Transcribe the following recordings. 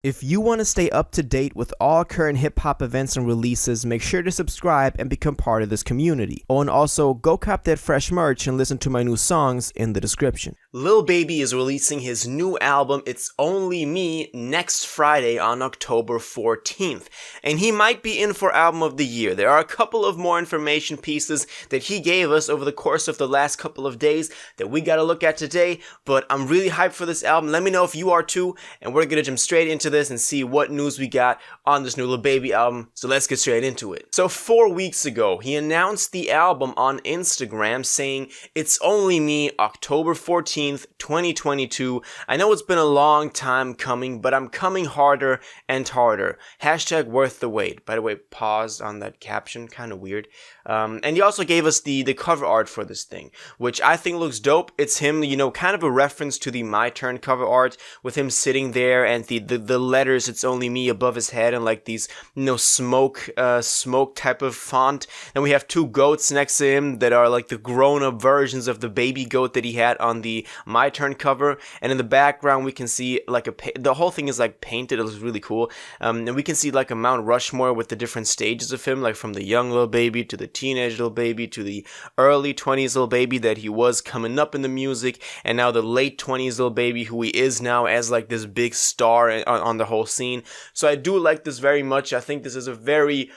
If you want to stay up to date with all current hip-hop events and releases, make sure to subscribe and become part of this community. Oh, and also, go cop that fresh merch and listen to my new songs in the description. Lil Baby is releasing his new album, It's Only Me, next Friday on October 14th. And he might be in for Album of the Year. There are a couple of more information pieces that he gave us over the course of the last couple of days that we gotta look at today, but I'm really hyped for this album. Let me know if you are too, and we're gonna jump straight into this and see what news we got on this new Lil Baby album. So let's get straight into it. So 4 weeks ago, he announced the album on Instagram saying, It's Only Me, October 14th, 2022. I know it's been a long time coming, but I'm coming harder and harder. Hashtag worth the wait. By the way, pause on that caption, kind of weird. And he also gave us the cover art for this thing, which I think looks dope. It's him, kind of a reference to the My Turn cover art with him sitting there and the letters, It's Only Me, above his head and like these, smoke type of font. And we have two goats next to him that are like the grown-up versions of the baby goat that he had on the My Turn cover. And in the background, we can see like the whole thing is like painted. It looks really cool. And we can see like a Mount Rushmore with the different stages of him, like from the young Lil Baby to the teenage Lil Baby to the early 20s Lil Baby that he was coming up in the music, and now the late 20s Lil Baby who he is now as like this big star on the whole scene. So I do like this very much. I think this is a very,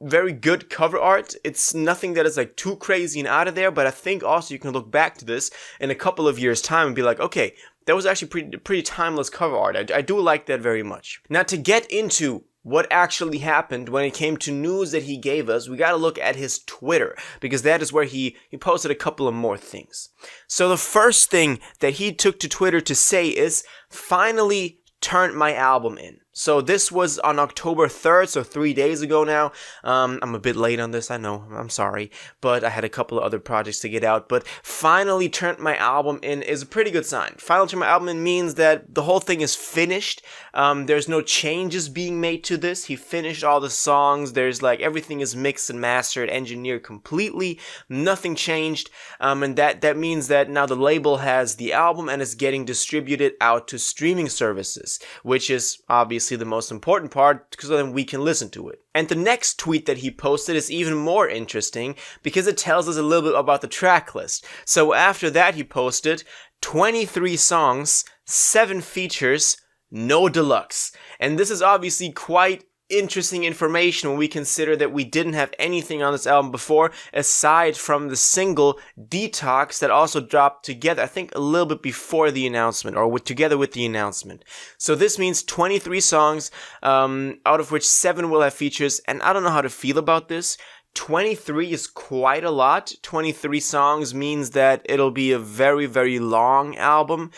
very good cover art. It's nothing that is like too crazy and out of there, but I think also you can look back to this in a couple of years time and be like, okay, that was actually pretty timeless cover art. I do like that very much. Now, to get into what actually happened when it came to news that he gave us, we gotta look at his Twitter, because that is where he posted a couple of more things. So the first thing that he took to Twitter to say is, finally turned my album in. So this was on October 3rd, so 3 days ago now. I'm a bit late on this, I know, I'm sorry, but I had a couple of other projects to get out. But finally turned my album in is a pretty good sign. Finally turned my album in means that the whole thing is finished. There's no changes being made to this. He finished all the songs. There's like everything is mixed and mastered, engineered completely. Nothing changed. And that means that now the label has the album and is getting distributed out to streaming services, which is obviously the most important part, because then we can listen to it. And the next tweet that he posted is even more interesting because it tells us a little bit about the track list. So after that he posted 23 songs, 7 features, no deluxe. And this is obviously quite interesting information when we consider that we didn't have anything on this album before aside from the single Detox that also dropped together, I think a little bit before the announcement, or together with the announcement. So this means 23 songs, out of which 7 will have features, and I don't know how to feel about this. 23 is quite a lot. 23 songs means that it'll be a very, very long album.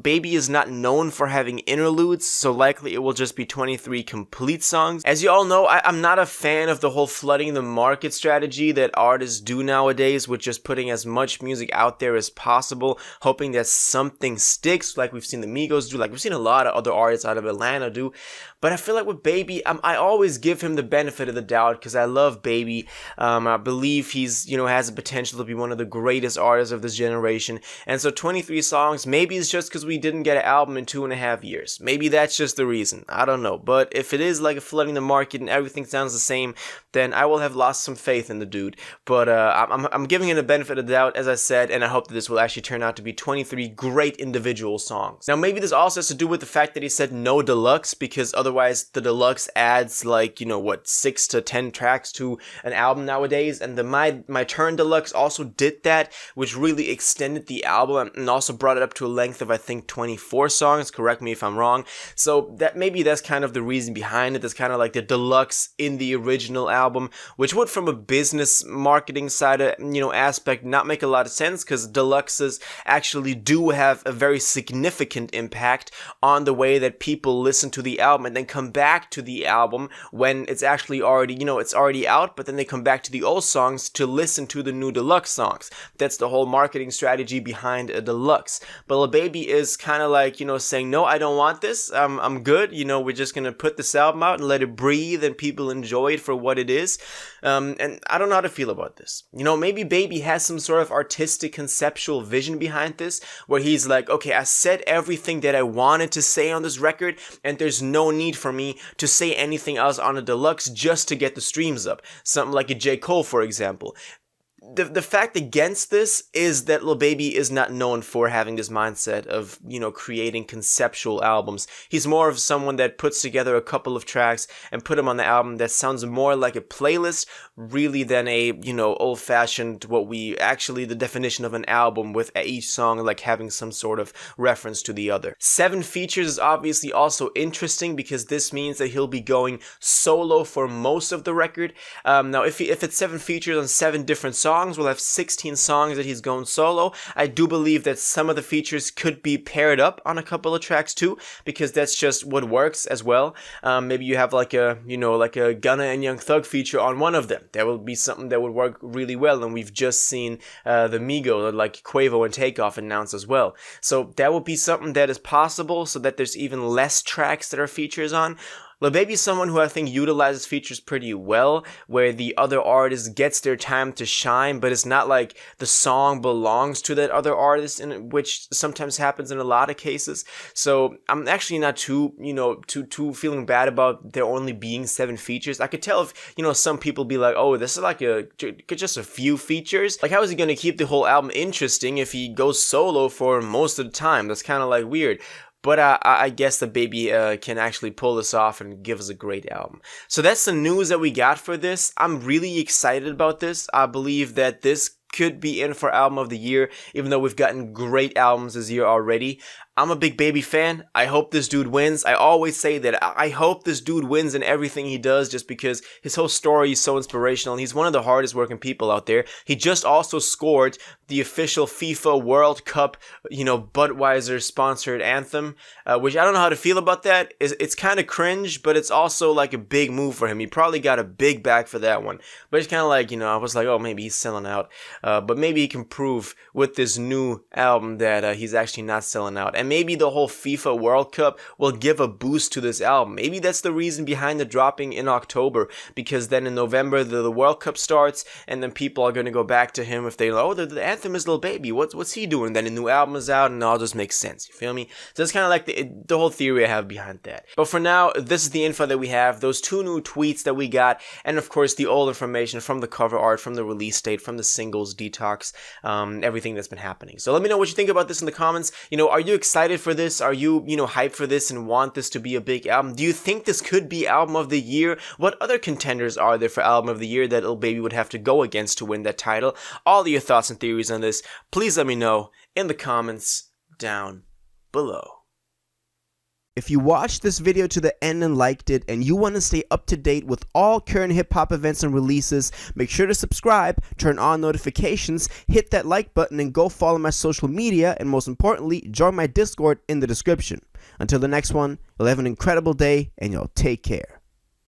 Baby is not known for having interludes, so likely it will just be 23 complete songs. As you all know, I'm not a fan of the whole flooding the market strategy that artists do nowadays with just putting as much music out there as possible, hoping that something sticks, like we've seen the Migos do, like we've seen a lot of other artists out of Atlanta do. But I feel like with Baby, I always give him the benefit of the doubt because I love Baby. I believe he's, has the potential to be one of the greatest artists of this generation. And so 23 songs, maybe it's just because we didn't get an album in 2.5 years. Maybe that's just the reason. I don't know. But if it is like a flooding the market and everything sounds the same, then I will have lost some faith in the dude. But I'm giving it the benefit of the doubt, as I said, and I hope that this will actually turn out to be 23 great individual songs. Now, maybe this also has to do with the fact that he said no deluxe, because otherwise the deluxe adds like, 6 to 10 tracks to an album nowadays, and the My Turn Deluxe also did that, which really extended the album and also brought it up to a length of I think 24 songs, correct me if I'm wrong. So that's kind of the reason behind it. That's kind of like the deluxe in the original album, which would from a business marketing side aspect not make a lot of sense, because deluxes actually do have a very significant impact on the way that people listen to the album and then come back to the album when it's actually already it's already out, but then they come back to the old songs to listen to the new deluxe songs. That's the whole marketing strategy behind a deluxe. But Lil Baby is kind of like, saying, no, I don't want this. I'm good. We're just going to put this album out and let it breathe and people enjoy it for what it is. And I don't know how to feel about this. Maybe Baby has some sort of artistic conceptual vision behind this, where he's like, okay, I said everything that I wanted to say on this record, and there's no need for me to say anything else on a deluxe just to get the streams up. Something like a J. Cole, for example. The fact against this is that Lil Baby is not known for having this mindset of, creating conceptual albums. He's more of someone that puts together a couple of tracks and put them on the album that sounds more like a playlist really than a, old-fashioned, the definition of an album with each song like having some sort of reference to the other. 7 features is obviously also interesting because this means that he'll be going solo for most of the record. Now, if it's 7 features on 7 different songs, we'll have 16 songs that he's going solo. I do believe that some of the features could be paired up on a couple of tracks too, because that's just what works as well. Maybe you have like a Gunna and Young Thug feature on one of them. That would be something that would work really well, and we've just seen the Migos, like Quavo and Takeoff, announce as well. So that would be something that is possible, so that there's even less tracks that are features on. Lil Baby is someone who I think utilizes features pretty well, where the other artist gets their time to shine, but it's not like the song belongs to that other artist, which sometimes happens in a lot of cases. So I'm actually not too feeling bad about there only being 7 features. I could tell if, some people be like, oh, this is like just a few features. Like, how is he going to keep the whole album interesting if he goes solo for most of the time? That's kind of like weird. But I guess the Baby can actually pull this off and give us a great album. So that's the news that we got for this. I'm really excited about this. I believe that this could be in for album of the year, even though we've gotten great albums this year already. I'm a big Baby fan. I hope this dude wins. I always say that I hope this dude wins in everything he does, just because his whole story is so inspirational, and he's one of the hardest working people out there. He just also scored the official FIFA World Cup, Budweiser sponsored anthem, which I don't know how to feel about that. It's kind of cringe, but it's also like a big move for him. He probably got a big bag for that one. But it's kind of like, I was like, oh, maybe he's selling out. But maybe he can prove with this new album that he's actually not selling out. And maybe the whole FIFA World Cup will give a boost to this album. Maybe that's the reason behind the dropping in October, because then in November the World Cup starts, and then people are going to go back to him if they know, oh, the anthem is Lil Baby. What's he doing? Then a new album is out, and it all just makes sense. You feel me? So that's kind of like the whole theory I have behind that. But for now, this is the info that we have. Those 2 new tweets that we got, and of course the old information from the cover art, from the release date, from the singles, Detox, everything that's been happening. So let me know what you think about this in the comments. Are you excited for this? Are you, hyped for this and want this to be a big album? Do you think this could be album of the year? What other contenders are there for album of the year that Lil Baby would have to go against to win that title? All of your thoughts and theories on this, please let me know in the comments down below. If you watched this video to the end and liked it, and you want to stay up to date with all current hip-hop events and releases, make sure to subscribe, turn on notifications, hit that like button, and go follow my social media, and most importantly, join my Discord in the description. Until the next one, you'll have an incredible day, and you'll take care.